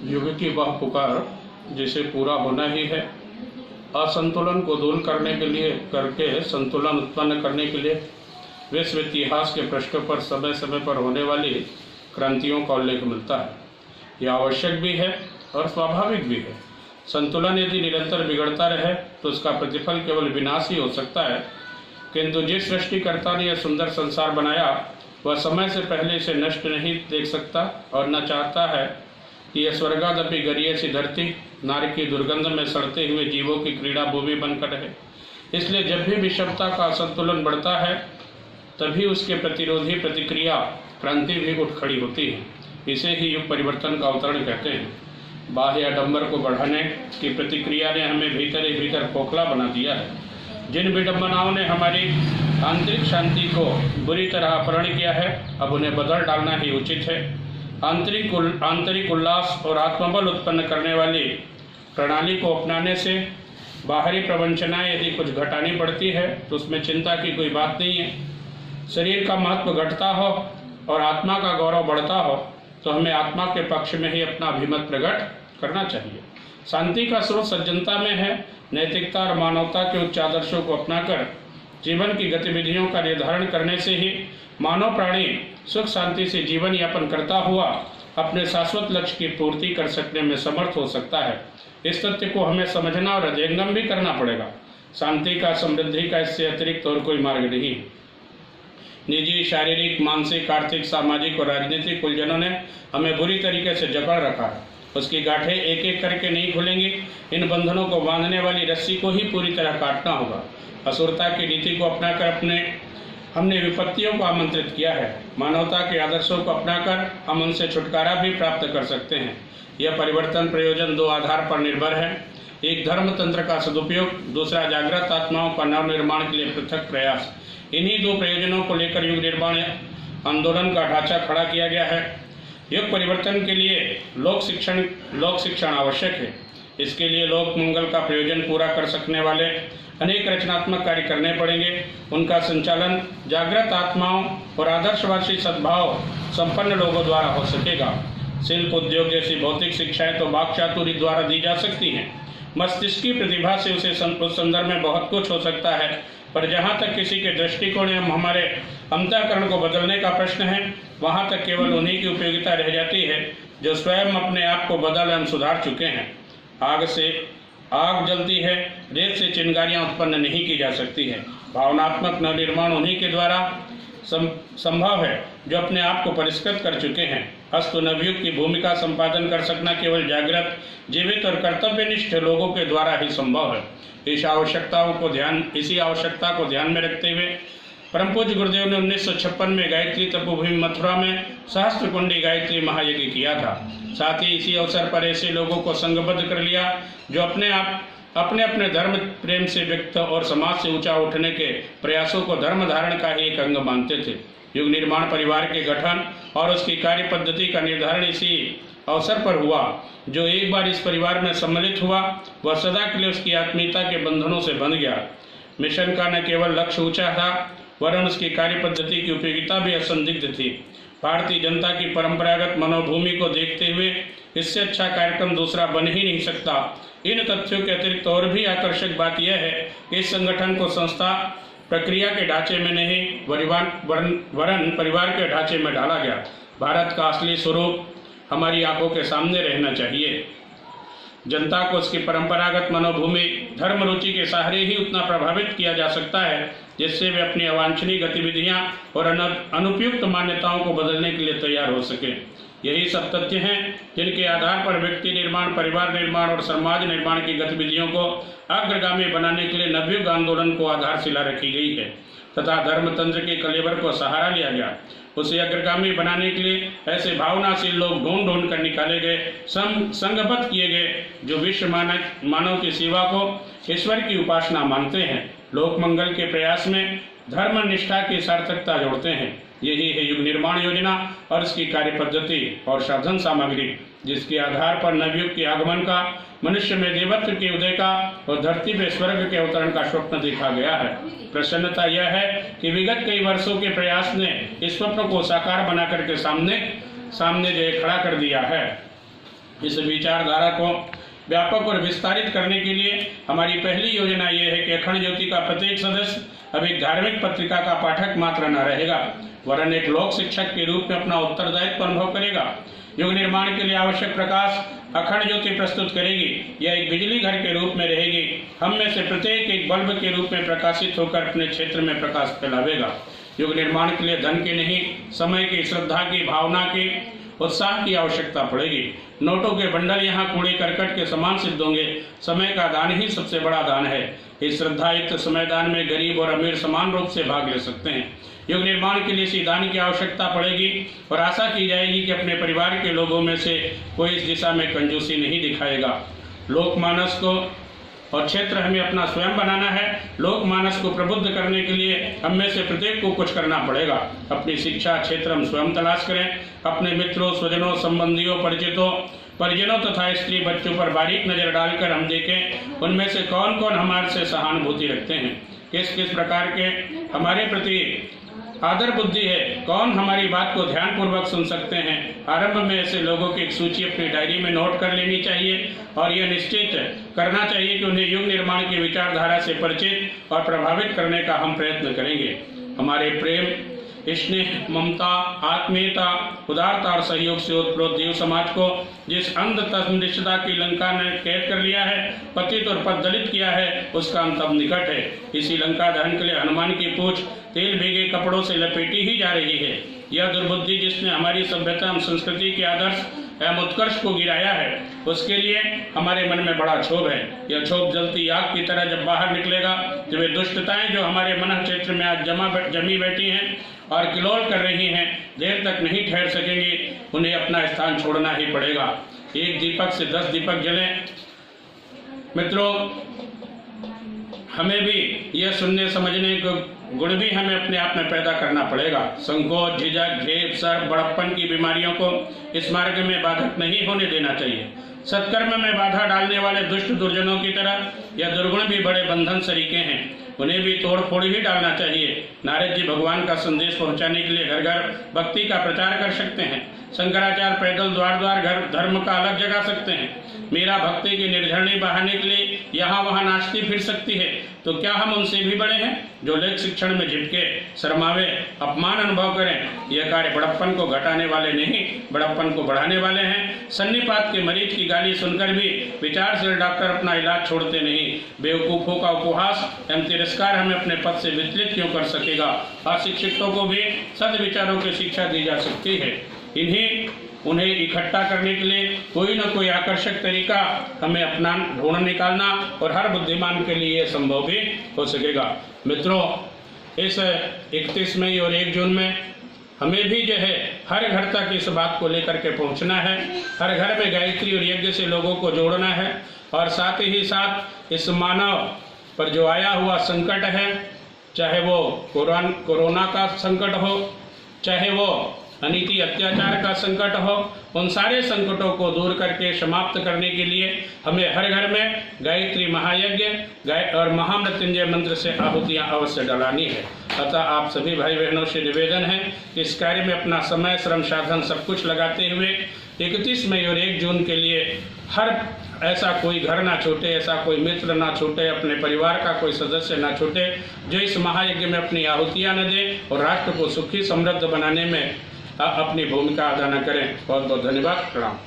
युग की वह पुकार जिसे पूरा होना ही है। असंतुलन को दूर करने के लिए करके संतुलन उत्पन्न करने के लिए विश्व इतिहास के पृष्ठों पर समय समय पर होने वाली क्रांतियों का उल्लेख मिलता है। यह आवश्यक भी है और स्वाभाविक भी है। संतुलन यदि निरंतर बिगड़ता रहे तो उसका प्रतिफल केवल विनाश ही हो सकता है। किंतु जिस सृष्टिकर्ता ने यह सुंदर संसार बनाया वह समय से पहले इसे नष्ट नहीं देख सकता और न चाहता है कि यह स्वर्गादपि गरियसी धरती नारी की दुर्गंध में सड़ते हुए जीवों की क्रीड़ा भूमि बनकर रहे। इसलिए जब भी विषमता का असंतुलन बढ़ता है तभी उसके प्रतिरोधी प्रतिक्रिया क्रांति भी उठ खड़ी होती है। इसे ही युग परिवर्तन का अवतरण कहते हैं। बाह्य आडंबर को बढ़ाने की प्रतिक्रिया ने हमें भीतर ही भीतर खोखला बना दिया है। जिन विडंबनाओं ने हमारी आंतरिक शांति को बुरी तरह अपहरण किया है अब उन्हें बदल डालना ही उचित है। आंतरिक उल्लास और आत्मबल उत्पन्न करने वाली प्रणाली को अपनाने से बाहरी प्रवंचनाएं यदि कुछ घटानी पड़ती है तो उसमें चिंता की कोई बात नहीं है। शरीर का महत्व घटता हो और आत्मा का गौरव बढ़ता हो तो हमें आत्मा के पक्ष में ही अपना अभिमत प्रकट करना चाहिए। शांति का स्रोत सज्जनता में है। नैतिकता और मानवता के उच्च आदर्शों को अपनाकर जीवन की गतिविधियों का निर्धारण करने से ही मानव प्राणी सुख शांति से जीवन यापन करता हुआ अपने शाश्वत लक्ष्य की पूर्ति कर सकने में समर्थ हो सकता है। इस तथ्य को हमें समझना और हृदयंगम भी करना पड़ेगा। शांति का समृद्धि का इससे अतिरिक्त और कोई मार्ग नहीं। निजी, शारीरिक, मानसिक, आर्थिक, सामाजिक और राजनीतिक उलझनों ने हमें बुरी तरीके से जकड़ रखा है। उसकी गांठें एक एक करके नहीं खुलेंगी। इन बंधनों को बांधने वाली रस्सी को ही पूरी तरह काटना होगा। असुरता की नीति को अपनाकर हमने विपत्तियों को आमंत्रित किया है। मानवता के आदर्शों को अपनाकर हम उनसे छुटकारा भी प्राप्त कर सकते हैं। यह परिवर्तन प्रयोजन दो आधार पर निर्भर है। एक धर्म तंत्र का सदुपयोग, दूसरा जागृत आत्माओं का नवनिर्माण के लिए पृथक प्रयास। इन्हीं दो प्रयोजनों को लेकर युग निर्माण आंदोलन का ढांचा खड़ा किया गया है। युग परिवर्तन के लिए लोक शिक्षण आवश्यक है। इसके लिए लोक मंगल का प्रयोजन पूरा कर सकने वाले अनेक रचनात्मक कार्य करने पड़ेंगे। उनका संचालन जागृत आत्माओं और आदर्शवासी सद्भाव संपन्न लोगों द्वारा हो सकेगा। शिल्प, उद्योग जैसी भौतिक शिक्षाएं तो वाक् चातुर्य द्वारा दी जा सकती हैं। मस्तिष्क की प्रतिभा से उस संदर्भ में बहुत कुछ हो सकता है, पर जहाँ तक किसी के दृष्टिकोण एवं हमारे अंतःकरण को बदलने का प्रश्न है वहाँ तक केवल उन्हीं की उपयोगिता रह जाती है जो स्वयं अपने आप को बदल एवं सुधार चुके हैं। आग से आग जलती है, रेत से चिंगारियाँ उत्पन्न नहीं की जा सकती है। भावनात्मक नवनिर्माण उन्हीं के द्वारा संभव है जो अपने आप को परिष्कृत कर चुके हैं। अस्तु नवयुग की भूमिका संपादन कर सकना केवल जागृत, जीवित और कर्तव्यनिष्ठ लोगों के द्वारा ही संभव है। इसी आवश्यकता को ध्यान में रखते हुए परम पूज्य गुरुदेव ने 1956 में गायत्री तपोभूमि मथुरा में सहस्त्र कुंडी गायत्री महायज्ञ किया था। साथ ही इसी अवसर पर ऐसे लोगों को संघबद्ध कर लिया जो अपने धर्म प्रेम से व्यक्त और समाज से ऊंचा उठने के प्रयासों को धर्म धारण का ही एक अंग मानते थे। युग निर्माण परिवार के गठन और उसकी कार्य पद्धति का निर्धारण इसी अवसर पर हुआ। जो एक बार इस परिवार में सम्मिलित हुआ वह सदा के लिए उसकी आत्मीयता के बंधनों से बंध गया। मिशन का न केवल लक्ष्य ऊंचा था वरन उसकी कार्य पद्धति की उपयोगिता भी असंदिग्ध थी। भारतीय जनता की परंपरागत मनोभूमि को देखते हुए इससे अच्छा कार्यक्रम दूसरा बन ही नहीं सकता। इन तथ्यों के अतिरिक्त और भी आकर्षक बात यह है कि इस संगठन को संस्था प्रक्रिया के ढांचे में नहीं वरन परिवार के ढांचे में डाला गया। भारत का असली स्वरूप हमारी आंखों के सामने रहना चाहिए। जनता को उसकी परंपरागत मनोभूमि धर्म रुचि के सहारे ही उतना प्रभावित किया जा सकता है जिससे वे अपनी अवांछनीय गतिविधियां और अनुपयुक्त मान्यताओं को बदलने के लिए तैयार हो सके। यही सब तथ्य हैं जिनके आधार पर व्यक्ति निर्माण, परिवार निर्माण और समाज निर्माण की गतिविधियों को अग्रगामी बनाने के लिए नवयुग आंदोलन को आधारशिला रखी गई है तथा धर्म तंत्र के कलेवर को सहारा लिया गया। उसे अग्रगामी बनाने के लिए ऐसे भावनाशील लोग ढूंढ कर निकाले गए, संघबद्ध किए गए जो विश्व मानव की सेवा को ईश्वर की उपासना मानते हैं, लोक मंगल के प्रयास में धर्म निष्ठा की सार्थकता जोड़ते हैं। यही है युग निर्माण योजना और इसकी कार्य पद्धति और साधन सामग्री जिसके आधार पर नवयुग के आगमन का, मनुष्य में देवत्व के उदय का और धरती पे स्वर्ग के अवतरण का स्वप्न देखा गया है। प्रसन्नता यह है कि विगत कई वर्षों के प्रयास ने इस स्वप्न को साकार बना करके सामने जो खड़ा कर दिया है। इस विचारधारा को व्यापक और विस्तारित करने के लिए हमारी पहली योजना ये है कि अखंड ज्योति का प्रत्येक सदस्य अब एक धार्मिक पत्रिका का पाठक मात्र न रहेगा, वरन एक लोक शिक्षक के रूप में अपना उत्तरदायित्व अनुभव करेगा। युग निर्माण के लिए आवश्यक प्रकाश अखंड ज्योति प्रस्तुत करेगी। यह एक बिजली घर के रूप में रहेगी। हम में से प्रत्येक एक बल्ब के रूप में प्रकाशित होकर अपने क्षेत्र में प्रकाश फैलावेगा। युग निर्माण के लिए धन की नहीं, समय की, श्रद्धा की, भावना की, उत्साह की आवश्यकता पड़ेगी। नोटों के बंडल यहाँ कूड़े करकट के समान सिद्ध होंगे। समय का दान ही सबसे बड़ा दान है। इस श्रद्धायुक्त समय दान में गरीब और अमीर समान रूप से भाग ले सकते हैं। युग निर्माण के लिए इसी दान की आवश्यकता पड़ेगी और आशा की जाएगी कि अपने परिवार के लोगों में से कोई इस दिशा में कंजूसी नहीं दिखाएगा। लोकमानस को और क्षेत्र हमें अपना स्वयं बनाना है। लोकमानस को प्रबुद्ध करने के लिए हम में से प्रत्येक को कुछ करना पड़ेगा। अपनी शिक्षा क्षेत्र हम स्वयं तलाश करें। अपने मित्रों, स्वजनों, संबंधियों, परिजनों तथा स्त्री बच्चों पर बारीक नजर डालकर हम देखें उनमें से कौन कौन हमारे से सहानुभूति रखते हैं, किस किस प्रकार के हमारे प्रति आदर बुद्धि है, कौन हमारी बात को ध्यान पूर्वक सुन सकते हैं। आरंभ में ऐसे लोगों की एक सूची अपनी डायरी में नोट कर लेनी चाहिए और यह निश्चित करना चाहिए कि उन्हें युग निर्माण की विचारधारा से परिचित और प्रभावित करने का हम प्रयत्न करेंगे। हमारे प्रेम, स्नेह, ममता, आत्मीयता, उदारता और सहयोग से उत्प्रोत जीव समाज को जिस अंधनिष्ठता की लंका ने कैद कर लिया है, पतित और पददलित किया है, उसका अंत अब निकट है। इसी लंका दहन के लिए हनुमान की पूंछ तेल भीगे कपड़ों से लपेटी ही जा रही है। यह दुर्बुद्धि जिसने हमारी सभ्यता एवं संस्कृति के आदर्श एवं उत्कर्ष को गिराया है, उसके लिए हमारे मन में बड़ा क्षोभ है। यह क्षोभ जलती आग की तरह जब बाहर निकलेगा, जब वे दुष्टताएं जो हमारे मन क्षेत्र में आज जमी बैठी हैं और किलोल कर रही हैं, देर तक नहीं ठहर सकेंगी, उन्हें अपना स्थान छोड़ना ही पड़ेगा। एक दीपक से 10 दीपक जलें। मित्रों, हमें भी यह सुनने समझने को गुण भी हमें अपने आप में पैदा करना पड़ेगा। संकोच, झिझक, झेप, सर, बड़प्पन की बीमारियों को इस मार्ग में बाधक नहीं होने देना चाहिए। सत्कर्म में बाधा डालने वाले दुष्ट दुर्जनों की तरह यह दुर्गुण भी बड़े बंधन सरीखे हैं, उन्हें भी तोड़ फोड़ ही डालना चाहिए। नारद जी भगवान का संदेश पहुंचाने के लिए घर घर भक्ति का प्रचार कर सकते हैं। शंकराचार्य पैदल द्वार द्वार घर धर्म का अलग जगा सकते हैं। मीरा भक्ति की निर्झरणी बहाने के लिए यहाँ वहाँ नाचती फिर सकती है, तो क्या हम उनसे भी बड़े हैं जो लेख शिक्षण में झिटके, शर्मावे, अपमान अनुभव करें। यह कार्य बड़प्पन को घटाने वाले नहीं, बड़प्पन को बढ़ाने वाले हैं। सन्निपात के मरीज की गाली सुनकर भी विचारशील डॉक्टर अपना इलाज छोड़ते नहीं। बेवकूफों का उपहास एवं तिरस्कार हमें अपने पद से विचलित क्यों कर सकेगा। अशिक्षितों को भी सद्विचारों की शिक्षा दी जा सकती है। उन्हें इकट्ठा करने के लिए कोई न कोई आकर्षक तरीका हमें अपना ढूंढ निकालना और हर बुद्धिमान के लिए यह संभव भी हो सकेगा। मित्रों, इस 31 मई और 1 जून में हमें भी जो है हर घर तक इस बात को लेकर के पहुंचना है। हर घर में गायत्री और यज्ञ से लोगों को जोड़ना है और साथ ही साथ इस मानव पर जो आया हुआ संकट है, चाहे वो कोरोना का संकट हो, चाहे वो अनीति अत्याचार का संकट हो, उन सारे संकटों को दूर करके समाप्त करने के लिए हमें हर घर में गायत्री महायज्ञ और महामृत्युंजय मंत्र से आहुतियाँ अवश्य डलानी है। अतः आप सभी भाई बहनों से निवेदन है कि इस कार्य में अपना समय, श्रम, साधन सब कुछ लगाते हुए 31 मई और 1 जून के लिए हर ऐसा कोई घर ना छूटे, ऐसा कोई मित्र ना छूटे, अपने परिवार का कोई सदस्य ना छूटे जो इस महायज्ञ में अपनी आहुतियाँ न दे और राष्ट्र को सुखी समृद्ध बनाने में अपनी भूमिका अदा न करें। बहुत बहुत धन्यवाद। प्रणाम।